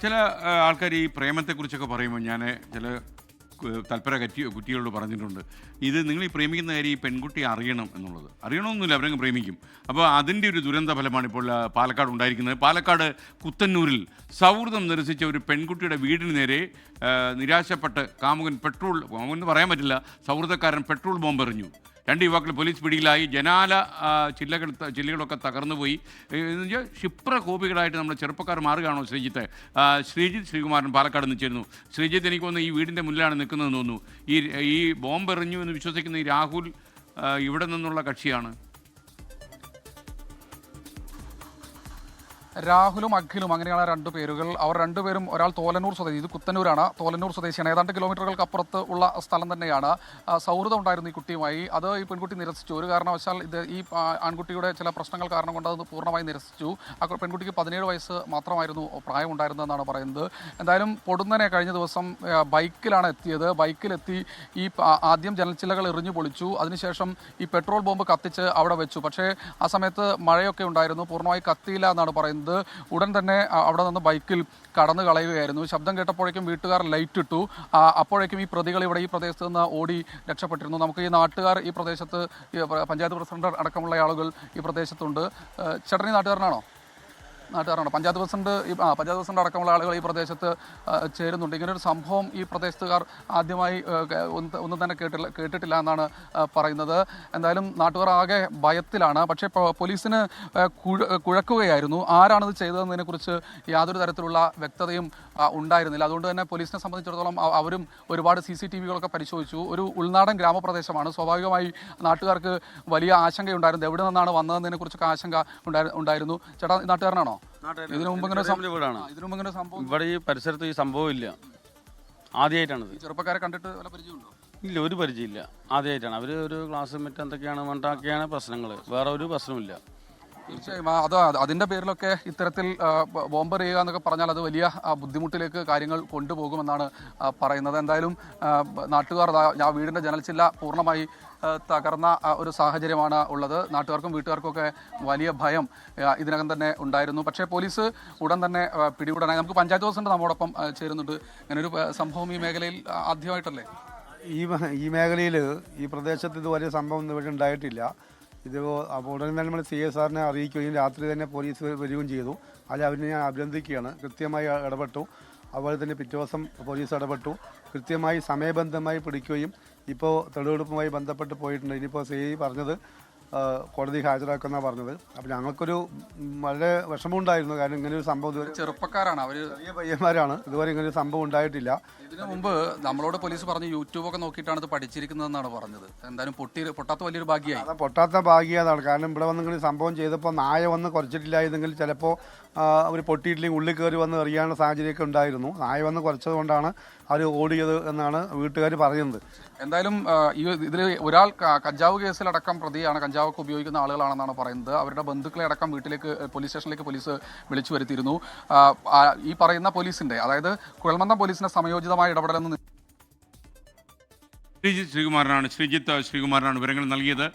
ചില ആൾക്കാർ ഈ പ്രേമത്തെക്കുറിച്ചൊക്കെ പറയുമ്പോൾ ഞാൻ ചില തൽപര കുട്ടികളോട് പറഞ്ഞിട്ടുണ്ട്, ഇത് നിങ്ങൾ ഈ പ്രേമിക്കുന്ന കാര്യം ഈ പെൺകുട്ടി അറിയണം എന്നുള്ളത്. അറിയണമെന്നില്ല, അവരങ്ങ് പ്രേമിക്കും. അപ്പോൾ അതിൻ്റെ ഒരു ദുരന്ത ഫലമാണ് ഇപ്പോൾ പാലക്കാട് ഉണ്ടായിരിക്കുന്നത്. പാലക്കാട് കുത്തന്നൂരിൽ സൗഹൃദം നിരസിച്ച ഒരു പെൺകുട്ടിയുടെ വീടിന് നേരെ നിരാശപ്പെട്ട് കാമുകൻ എന്ന് പറയാൻ പറ്റില്ല, സൗഹൃദക്കാരൻ പെട്രോൾ ബോംബ് എറിഞ്ഞു. 2 യുവാക്കൾ പോലീസ് പിടിയിലായി. ജനാല ചില്ലകളൊക്കെ തകർന്നുപോയി. എന്നുവെച്ചാൽ ക്ഷിപ്രകോപികളായിട്ട് നമ്മുടെ ചെറുപ്പക്കാർ മാറുകയാണോ ശ്രീജിത്ത്? ശ്രീകുമാരൻ പാലക്കാട് നിന്നിരുന്നു. ശ്രീജിത്ത്, എനിക്ക് തോന്നുന്നു ഈ വീടിൻ്റെ മുന്നിലാണ് നിൽക്കുന്നതെന്ന് തോന്നുന്നു. ഈ ബോംബ് എറിഞ്ഞു എന്ന് വിശ്വസിക്കുന്ന ഈ രാഹുൽ ഇവിടെ നിന്നുള്ള കക്ഷിയാണ്. രാഹുലും അഖിലും അങ്ങനെയാണ് 2 പേരുകൾ. അവർ 2 പേരും, ഒരാൾ തോലന്നൂർ സ്വദേശി, ഇത് കുത്തന്നൂരാണ്, തോലന്നൂർ സ്വദേശിയാണ്. ഏതാണ്ട് കിലോമീറ്ററുകൾക്ക് അപ്പുറത്ത് ഉള്ള സ്ഥലം തന്നെയാണ്. സൗഹൃദം ഉണ്ടായിരുന്നു ഈ കുട്ടിയുമായി. അത് ഈ പെൺകുട്ടി നിരസിച്ചു. ഒരു കാരണവശാൽ ഈ ആൺകുട്ടിയുടെ ചില പ്രശ്നങ്ങൾ കാരണം കൊണ്ട് അത് പൂർണ്ണമായി നിരസിച്ചു. ആ പെൺകുട്ടിക്ക് 17 വയസ്സ് മാത്രമായിരുന്നു പ്രായമുണ്ടായിരുന്നതെന്നാണ് പറയുന്നത്. എന്തായാലും പൊടുന്നനെ കഴിഞ്ഞ ദിവസം ബൈക്കിലാണ് എത്തിയത്. ബൈക്കിലെത്തി ഈ ആദ്യം ജനൽച്ചില്ലകൾ എറിഞ്ഞു പൊളിച്ചു. അതിനുശേഷം ഈ പെട്രോൾ ബോംബ് കത്തിച്ച് അവിടെ വെച്ചു. പക്ഷേ ആ സമയത്ത് മഴയൊക്കെ ഉണ്ടായിരുന്നു, പൂർണ്ണമായി കത്തിയില്ല എന്നാണ് പറയുന്നത്. ഉടൻ തന്നെ അവിടെ നിന്ന് ബൈക്കിൽ കടന്നു കളയുകയായിരുന്നു. ശബ്ദം കേട്ടപ്പോഴേക്കും വീട്ടുകാർ ലൈറ്റ് ഇട്ടു. അപ്പോഴേക്കും ഈ പ്രതികൾ ഇവിടെ ഈ പ്രദേശത്ത് നിന്ന് ഓടി രക്ഷപ്പെട്ടിരുന്നു. നമുക്ക് ഈ നാട്ടുകാർ, ഈ പ്രദേശത്ത് പഞ്ചായത്ത് പ്രസിഡന്റ് അടക്കമുള്ള ആളുകൾ ഈ പ്രദേശത്തുണ്ട്. ചേട്ടൻ ഈ നാട്ടുകാരനാണോ? പഞ്ചായത്ത് പ്രസിഡന്റ് അടക്കമുള്ള ആളുകൾ ഈ പ്രദേശത്ത് ചേരുന്നുണ്ട്. ഇങ്ങനൊരു സംഭവം ഈ പ്രദേശത്തുകാർ ആദ്യമായി ഒന്നും തന്നെ കേട്ടിട്ടില്ല എന്നാണ് പറയുന്നത്. എന്തായാലും നാട്ടുകാർ ആകെ ഭയത്തിലാണ്. പക്ഷേ പോലീസിന് കുഴക്കുകയായിരുന്നു. ആരാണിത് ചെയ്തതെന്നതിനെക്കുറിച്ച് യാതൊരു തരത്തിലുള്ള വ്യക്തതയും ഉണ്ടായിരുന്നില്ല. അതുകൊണ്ട് തന്നെ പോലീസിനെ സംബന്ധിച്ചിടത്തോളം അവരും ഒരുപാട് CCTVകളൊക്കെ പരിശോധിച്ചു. ഒരു ഉൾനാടൻ ഗ്രാമപ്രദേശമാണ്. സ്വാഭാവികമായി നാട്ടുകാർക്ക് വലിയ ആശങ്കയുണ്ടായിരുന്നു. എവിടെ നിന്നാണ് വന്നതെന്നതിനെക്കുറിച്ചൊക്കെ ആശങ്ക ഉണ്ടായിരുന്നു. ചേട്ടാ, നാട്ടുകാരനാണോ? ഇതിനു മുമ്പ് ഇങ്ങനെ സംഭവം ഇവിടെ ഈ പരിസരത്ത് ഈ സംഭവം ഇല്ല, ആദ്യമായിട്ടാണ്. ചെറുപ്പക്കാരെ കണ്ടിട്ട് വല്ല പരിചയമുണ്ടോ? ഇല്ല, ഒരു പരിചയമില്ല, ആദ്യമായിട്ടാണ്. അവർ ഒരു ക്ലാസ് എന്തൊക്കെയാണ് മണ്ടാക്കിയാണ് പ്രശ്നങ്ങൾ, വേറെ ഒരു പ്രശ്നമില്ല. തീർച്ചയായും അതിൻ്റെ പേരിലൊക്കെ ഇത്തരത്തിൽ ബോംബർ ചെയ്യുക എന്നൊക്കെ പറഞ്ഞാൽ അത് വലിയ ബുദ്ധിമുട്ടിലേക്ക് കാര്യങ്ങൾ കൊണ്ടുപോകുമെന്നാണ് പറയുന്നത്. എന്തായാലും നാട്ടുകാർ വീടിൻ്റെ ജനൽച്ചില്ല പൂർണ്ണമായി തകർന്ന ഒരു സാഹചര്യമാണ് ഉള്ളത്. നാട്ടുകാർക്കും വീട്ടുകാർക്കൊക്കെ വലിയ ഭയം ഇതിനകം തന്നെ ഉണ്ടായിരുന്നു. പക്ഷേ പോലീസ് ഉടൻ തന്നെ പിടികൂടാനായി. നമുക്ക് പഞ്ചായത്ത് പ്രസിഡന്റ് നമ്മോടൊപ്പം ചേരുന്നുണ്ട്. ഇങ്ങനൊരു സംഭവം ഈ മേഖലയിൽ ആദ്യമായിട്ടല്ലേ? ഈ മേഖലയിൽ, ഈ പ്രദേശത്ത് ഇത് വലിയ സംഭവം ഇവിടെ ഉണ്ടായിട്ടില്ല. അപ്പോൾ ഉടനെ തന്നെ നമ്മൾ CSRനെ അറിയിക്കുകയും രാത്രി തന്നെ പോലീസ് വരികയും ചെയ്തു. അതിൽ അവരെ ഞാൻ അഭിനന്ദിക്കുകയാണ്. കൃത്യമായി ഇടപെട്ടു. അതുപോലെ തന്നെ പിറ്റേ ദിവസം പോലീസ് ഇടപെട്ടു. കൃത്യമായി സമയബന്ധമായി പിടിക്കുകയും ഇപ്പോൾ തെളിവെടുപ്പുമായി ബന്ധപ്പെട്ട് പോയിട്ടുണ്ട്. ഇനിയിപ്പോൾ CI പറഞ്ഞത് കോടതി ഹാജരാക്കുന്ന പറഞ്ഞത്. അപ്പോൾ ഞങ്ങൾക്കൊരു വളരെ വിഷമമുണ്ടായിരുന്നു. കാരണം ഇങ്ങനെയൊരു സംഭവം ഇതുവരെ, ചെറുപ്പക്കാരാണ് അവർ, ചെറിയ പയ്യന്മാരാണ്, ഇതുവരെ ഇങ്ങനെയൊരു സംഭവം ഉണ്ടായിട്ടില്ല. ഇതിനു മുമ്പ് നമ്മളോട് പോലീസ് പറഞ്ഞു യൂട്യൂബൊക്കെ നോക്കിയിട്ടാണ് ഇത് പഠിച്ചിരിക്കുന്നതെന്നാണ് പറഞ്ഞത്. എന്തായാലും പൊട്ടാത്ത വലിയൊരു ഭാഗ്യമായി. അത് പൊട്ടാത്ത ഭാഗ്യതാണ്. കാരണം ഇവിടെ വന്ന് ഇങ്ങനെ സംഭവം ചെയ്തപ്പോൾ നായ വന്ന് കുറച്ചിട്ടില്ലായിരുന്നെങ്കിൽ ചിലപ്പോൾ അവർ പൊട്ടിയിട്ടില്ലെങ്കിൽ ഉള്ളിൽ കയറി വന്ന് എറിയാനുള്ള സാഹചര്യമൊക്കെ ഉണ്ടായിരുന്നു. നായ വന്ന് കുറച്ചത് കൊണ്ടാണ് അവർ ഓടിയത് എന്നാണ് വീട്ടുകാർ പറയുന്നത്. എന്തായാലും ഇതിൽ ഒരാൾ കഞ്ചാവ് കേസിലടക്കം പ്രതിയാണ്. കഞ്ചാവൊക്കെ ഉപയോഗിക്കുന്ന ആളുകളാണെന്നാണ് പറയുന്നത്. അവരുടെ ബന്ധുക്കളെ അടക്കം പോലീസ് സ്റ്റേഷനിലേക്ക് പോലീസ് വിളിച്ചു വരുത്തിയിരുന്നു. ഈ പറയുന്ന പോലീസിന്റെ, അതായത് കുഴൽമന്ദം പോലീസിന്റെ സമയോചിതമായ ഇടപെടലെന്ന് ശ്രീജിത്ത് ശ്രീകുമാരനാണ് വിവരങ്ങൾ നൽകിയത്.